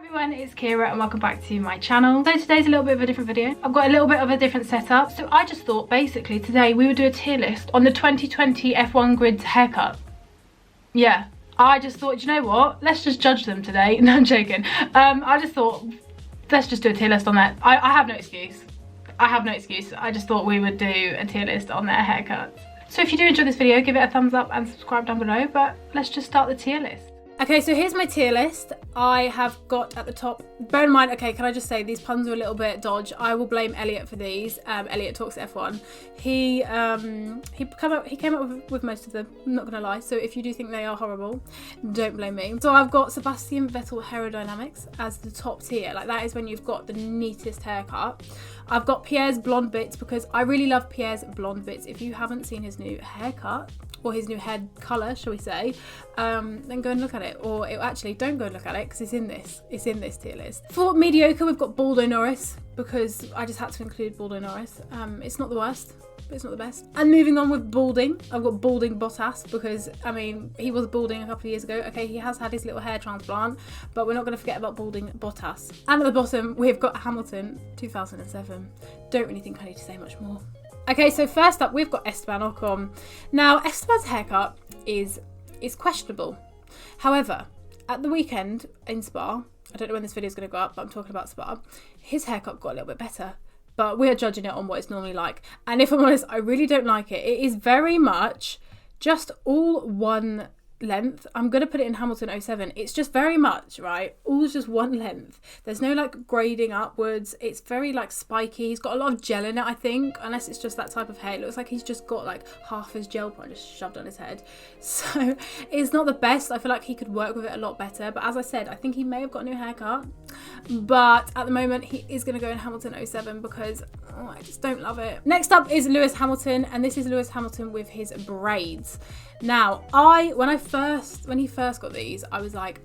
Everyone, it's Keira and welcome back to my channel. So today's a little bit of a different video. I've got a little bit of a different setup. So I just thought basically today we would do a tier list on the 2020 F1 grid's haircut. Yeah, I just thought, you know what? Let's just judge them today. No, I'm joking. I just thought, let's just do a tier list on that. I have no excuse. I have no excuse. I just thought we would do a tier list on their haircuts. So if you do enjoy this video, give it a thumbs up and subscribe down below. But let's just start the tier list. Okay, so here's my tier list. I have got at the top, bear in mind, okay, can I just say these puns are a little bit dodge. I will blame Elliot for these. Elliot Talks F1. He came up with most of them, I'm not gonna lie. So if you do think they are horrible, don't blame me. So I've got Sebastian Vettel Aerodynamics as the top tier. Like that is when you've got the neatest haircut. I've got Pierre's blonde bits because I really love Pierre's blonde bits. If you haven't seen his new haircut, or his new head colour, shall we say, then go and look at it. Or actually, don't go and look at it because it's in this tier list. For mediocre, we've got Baldo Norris because I just had to include Baldo Norris. It's not the worst, but it's not the best. And moving on with balding, I've got balding Bottas because, I mean, he was balding a couple of years ago. Okay, he has had his little hair transplant, but we're not going to forget about balding Bottas. And at the bottom, we've got Hamilton 2007. Don't really think I need to say much more. Okay, so first up, we've got Esteban Ocon. Now, Esteban's haircut is questionable. However, at the weekend in Spa, I don't know when this video is going to go up, but I'm talking about Spa, his haircut got a little bit better. But we are judging it on what it's normally like. And if I'm honest, I really don't like it. It is very much just all one length. I'm going to put it in Hamilton 07. It's just very much, right, all just one length. There's no like grading upwards. It's very like spiky. He's got a lot of gel in it, I think, unless it's just that type of hair. It looks like he's just got like half his gel point just shoved on his head. So it's not the best. I feel like he could work with it a lot better. But as I said, I think he may have got a new haircut. But at the moment, he is going to go in Hamilton 07 because I just don't love it. Next up is Lewis Hamilton, and this is Lewis Hamilton with his braids. Now, when he first got these, I was like,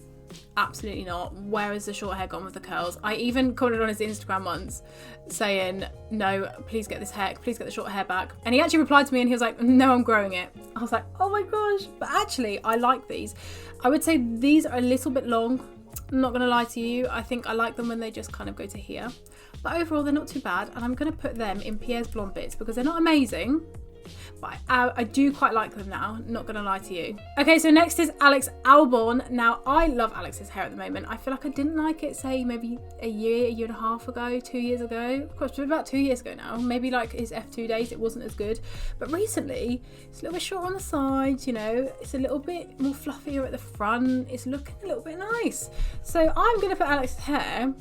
absolutely not. Where is the short hair gone with the curls? I even commented on his Instagram once saying, no, please get the short hair back. And he actually replied to me and he was like, no, I'm growing it. I was like, oh my gosh. But actually, I like these. I would say these are a little bit long. I'm not going to lie to you. I think I like them when they just kind of go to here. But overall, they're not too bad. And I'm going to put them in Pierre's blonde bits because they're not amazing. But I do quite like them now, not gonna lie to you. Okay, so next is Alex Albon. Now, I love Alex's hair at the moment. I feel like I didn't like it, say, maybe a year and a half ago, 2 years ago. Of course, it's about 2 years ago now. Maybe like his F2 days, it wasn't as good. But recently, it's a little bit short on the sides, you know. It's a little bit more fluffier at the front. It's looking a little bit nice. So I'm gonna put Alex's hair,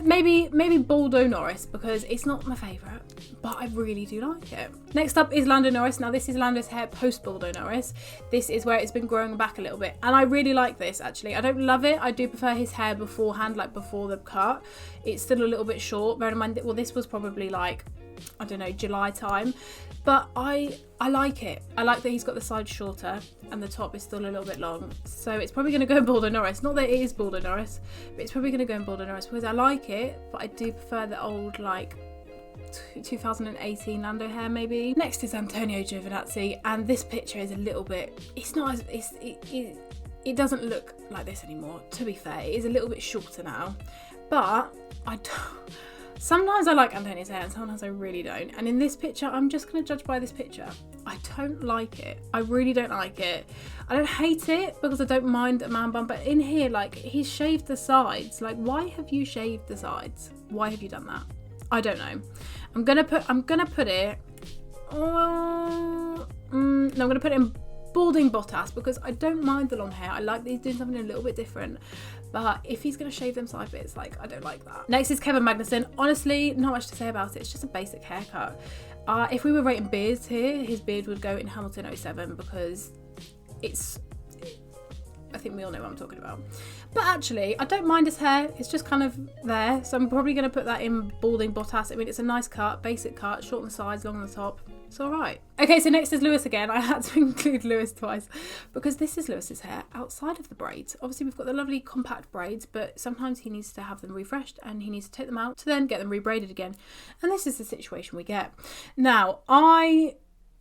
maybe Baldo Norris, because it's not my favourite, but I really do like it. Next up is Lando Norris. Now this is Lando's hair post Baldo Norris. This is where it's been growing back a little bit, and I really like this actually. I don't love it. I do prefer his hair beforehand, like before the cut. It's still a little bit short. Bear in mind that, well, this was probably like, I don't know, July time, but I like it. I like that he's got the sides shorter and the top is still a little bit long. So it's probably going to go in Baldo Norris. Not that it is Baldo Norris, but it's probably going to go in Baldo Norris because I like it, but I do prefer the old like 2018 Lando hair maybe. Next is Antonio Giovinazzi, and this picture is a little bit, it's not as, it doesn't look like this anymore, to be fair. It is a little bit shorter now, but sometimes I like Antonio's hair and sometimes I really don't. And in this picture, I'm just going to judge by this picture. I don't like it. I really don't like it. I don't hate it because I don't mind a man bun, but in here, like, he's shaved the sides. Like, why have you shaved the sides? Why have you done that? I don't know. I'm gonna put it. No, I'm gonna put it in balding Bottas because I don't mind the long hair. I like that he's doing something a little bit different. But if he's gonna shave them side bits, like, I don't like that. Next is Kevin Magnussen. Honestly, not much to say about it. It's just a basic haircut. If we were rating beards here, his beard would go in Hamilton 07 because I think we all know what I'm talking about. But actually, I don't mind his hair. It's just kind of there. So I'm probably going to put that in balding Bottas. I mean, it's a nice cut, basic cut, short on the sides, long on the top. It's all right. Okay, so next is Lewis again. I had to include Lewis twice because this is Lewis's hair outside of the braids. Obviously, we've got the lovely compact braids, but sometimes he needs to have them refreshed and he needs to take them out to then get them rebraided again. And this is the situation we get. Now,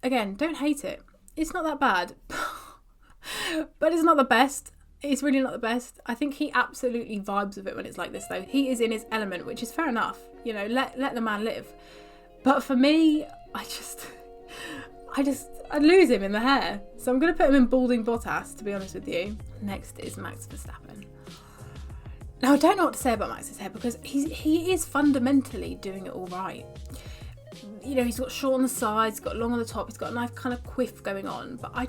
again, don't hate it. It's not that bad. But it's not the best. It's really not the best. I think he absolutely vibes with it when it's like this though. He is in his element, which is fair enough. You know, let the man live. But for me, I lose him in the hair. So I'm going to put him in balding Bottas, to be honest with you. Next is Max Verstappen. Now, I don't know what to say about Max's hair because he is fundamentally doing it all right. You know, he's got short on the sides, he's got long on the top, he's got a nice kind of quiff going on. But I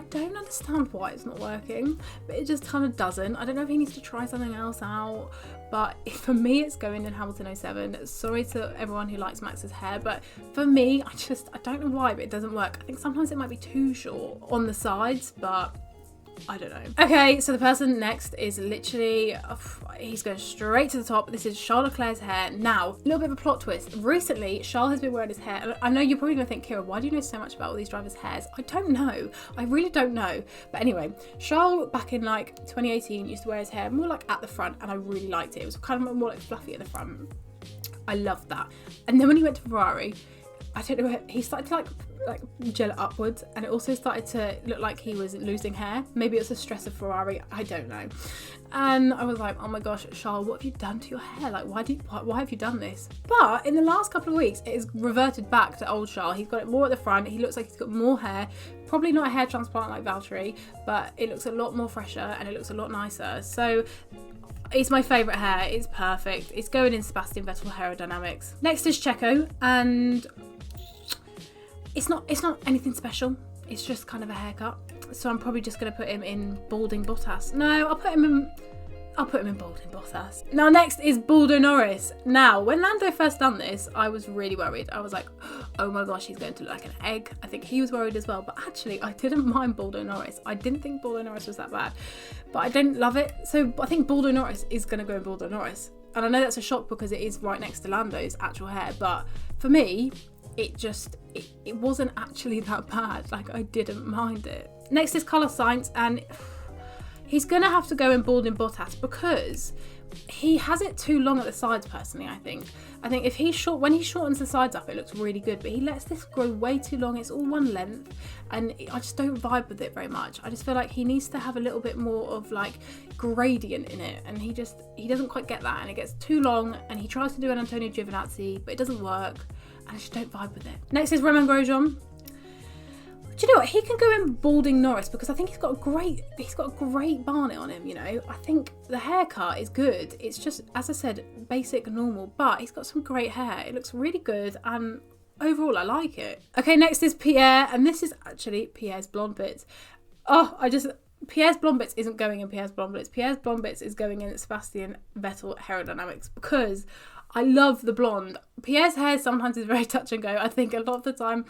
don't understand why it's not working. But it just kind of doesn't. I don't know if he needs to try something else out. But for me, it's going in Hamilton 07. Sorry to everyone who likes Max's hair. But for me, I don't know why, but it doesn't work. I think sometimes it might be too short on the sides, but I don't know. Okay, so the person next is literally, he's going straight to the top. This is Charles Leclerc's hair. Now, a little bit of a plot twist. Recently, Charles has been wearing his hair. I know you're probably going to think, Keira, why do you know so much about all these drivers' hairs? I don't know. I really don't know. But anyway, Charles back in like 2018 used to wear his hair more like at the front, and I really liked it. It was kind of more like fluffy at the front. I loved that. And then when he went to Ferrari, I don't know, he started to like gel it upwards, and it also started to look like he was losing hair. Maybe it was the stress of Ferrari, I don't know. And I was like, oh my gosh, Charles, what have you done to your hair? Like, why have you done this? But in the last couple of weeks, it has reverted back to old Charles. He's got it more at the front. He looks like he's got more hair. Probably not a hair transplant like Valtteri, but it looks a lot more fresher and it looks a lot nicer. So it's my favourite hair. It's perfect. It's going in Sebastian Vettel aerodynamics. Next is Checo, and it's not anything special. It's just kind of a haircut. So I'm probably just going to put him in balding Bottas. No, I'll put him in balding Bottas. Now next is Baldo Norris. Now, when Lando first done this, I was really worried. I was like, oh my gosh, he's going to look like an egg. I think he was worried as well. But actually, I didn't mind Baldo Norris. I didn't think Baldo Norris was that bad. But I didn't love it. So I think Baldo Norris is going to go in Baldo Norris. And I know that's a shock because it is right next to Lando's actual hair. But for me, it wasn't actually that bad. Like, I didn't mind it. Next is Carlos Sainz, and he's gonna have to go in balding Bottas because he has it too long at the sides. Personally, I think if when he shortens the sides up, it looks really good, but he lets this grow way too long. It's all one length, and I just don't vibe with it very much. I just feel like he needs to have a little bit more of like gradient in it, and he doesn't quite get that, and it gets too long, and he tries to do an Antonio Giovinazzi, but it doesn't work. I just don't vibe with it. Next is Romain Grosjean. Do you know what? He can go in balding Norris because I think he's got a great barnet on him, you know. I think the haircut is good. It's just, as I said, basic, normal, but he's got some great hair. It looks really good, and overall I like it. Okay, next is Pierre, and this is actually Pierre's blonde bits. Pierre's blonde bits isn't going in Pierre's blonde bits. Pierre's blonde bits is going in Sebastian Vettel aerodynamics because I love the blonde. Pierre's hair sometimes is very touch and go. I think a lot of the time,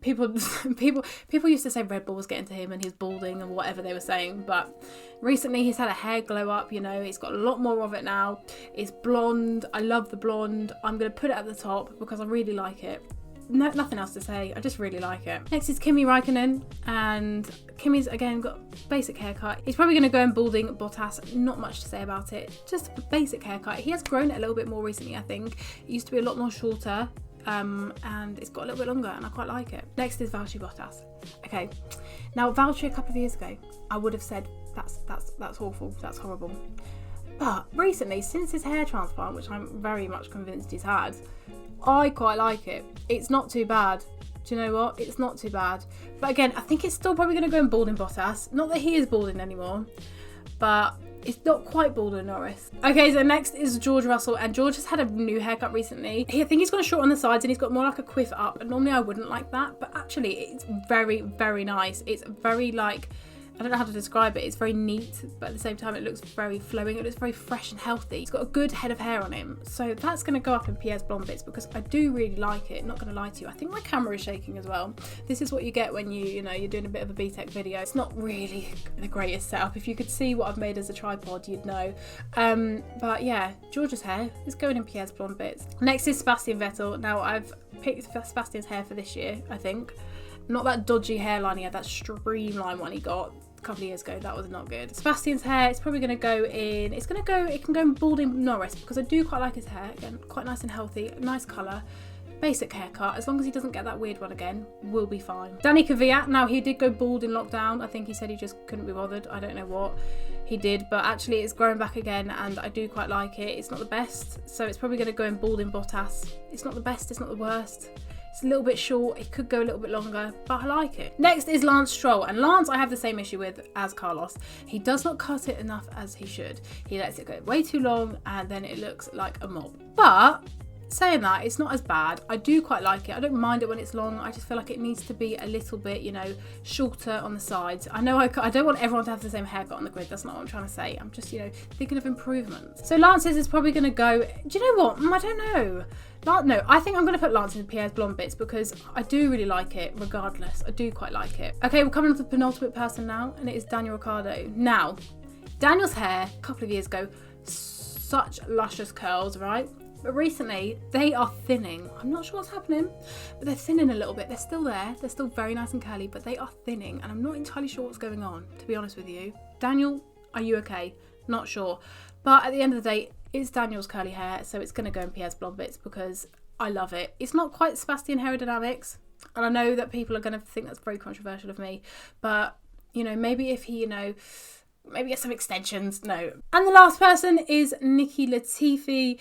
people used to say Red Bull was getting to him and he's balding and whatever they were saying. But recently he's had a hair glow up. You know, he's got a lot more of it now. It's blonde. I love the blonde. I'm gonna put it at the top because I really like it. No, nothing else to say. I just really like it. Next is Kimi Räikkönen, and Kimi's again got basic haircut. He's probably going to go in balding Bottas. Not much to say about it. Just a basic haircut. He has grown it a little bit more recently, I think. It used to be a lot more shorter, and it's got a little bit longer, and I quite like it. Next is Valtteri Bottas. Okay, now Valtteri a couple of years ago, I would have said that's awful, that's horrible. But recently, since his hair transplant, which I'm very much convinced he's had, I quite like it. It's not too bad. Do you know what? It's not too bad. But again, I think it's still probably going to go in balding Bottas. Not that he is balding anymore, but it's not quite balding Norris. Okay, so next is George Russell, and George has had a new haircut recently. I think he's got a short on the sides and he's got more like a quiff up, and normally I wouldn't like that, but actually it's very, very nice. It's very like, I don't know how to describe it. It's very neat, but at the same time it looks very flowing. It looks very fresh and healthy. He's got a good head of hair on him. So that's going to go up in Pierre's blonde bits because I do really like it. Not going to lie to you. I think my camera is shaking as well. This is what you get when you're doing a bit of a BTEC video. It's not really the greatest setup. If you could see what I've made as a tripod, you'd know. But yeah, George's hair is going in Pierre's blonde bits. Next is Sebastian Vettel. Now I've picked Sebastian's hair for this year, I think. Not that dodgy hairline he had, that streamline one he got a couple of years ago. That was not good. Sebastian's hair, it's probably going to go in, it can go in balding Norris because I do quite like his hair. Again, quite nice and healthy, nice colour. basic haircut. As long as he doesn't get that weird one again, we'll be fine. Danny Kvyat, now he did go bald in lockdown. I think he said he just couldn't be bothered. I don't know what he did, but actually it's growing back again and I do quite like it. It's not the best, so it's probably going to go in bald in Bottas. It's not the best, it's not the worst. It's a little bit short, it could go a little bit longer, but I like it. Next is Lance Stroll, and Lance I have the same issue with as Carlos. He does not cut it enough as he should. He lets it go way too long and then it looks like a mob. But saying that, it's not as bad. I do quite like it. I don't mind it when it's long. I just feel like it needs to be a little bit, you know, shorter on the sides. I know I don't want everyone to have the same haircut on the grid. That's not what I'm trying to say. I'm just, you know, thinking of improvements. So Lance's is probably going to go, do you know what? I don't know. No, I think I'm going to put Lance in Pierre's blonde bits because I do really like it regardless. I do quite like it. Okay, we're coming on to the penultimate person now, and it is Daniel Ricciardo. Now, Daniel's hair, a couple of years ago, such luscious curls, right? But recently, they are thinning. I'm not sure what's happening, but they're thinning a little bit. They're still there. They're still very nice and curly, but they are thinning, and I'm not entirely sure what's going on, to be honest with you. Daniel, are you okay? Not sure. But at the end of the day, it's Daniel's curly hair, so it's going to go in Pierre's blonde bits because I love it. It's not quite Sebastian aerodynamics, and I know that people are going to think that's very controversial of me, but, you know, maybe if he, you know, maybe get some extensions. No. And the last person is Nicky Latifi.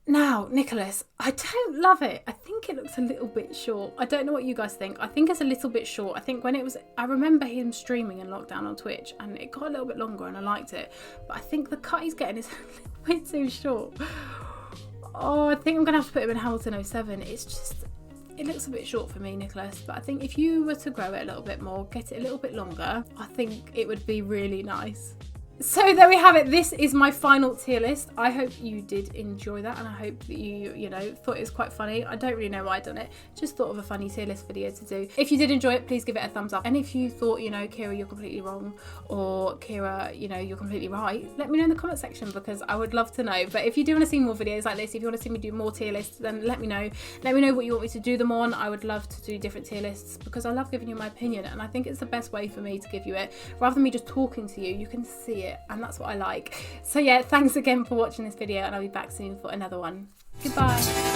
Now, Nicholas, I don't love it. I think it looks a little bit short. I don't know what you guys think. I think it's a little bit short. I think when it was, I remember him streaming in lockdown on Twitch and it got a little bit longer and I liked it. But I think the cut he's getting is a little bit too short. Oh, I think I'm going to have to put him in Hamilton 07. It's just, it looks a bit short for me, Nicholas. But I think if you were to grow it a little bit more, get it a little bit longer, I think it would be really nice. So there we have it. This is my final tier list. I hope you did enjoy that and I hope that you know, thought it was quite funny. I don't really know why I've done it. Just thought of a funny tier list video to do. If you did enjoy it, please give it a thumbs up. And if you thought, you know, Keira, you're completely wrong, or Keira, you know, you're completely right, let me know in the comment section because I would love to know. But if you do want to see more videos like this, if you want to see me do more tier lists, then let me know. Let me know what you want me to do them on. I would love to do different tier lists because I love giving you my opinion and I think it's the best way for me to give you it. Rather than me just talking to you, you can see it and that's what I like. So yeah, thanks again for watching this video and I'll be back soon for another one. Goodbye.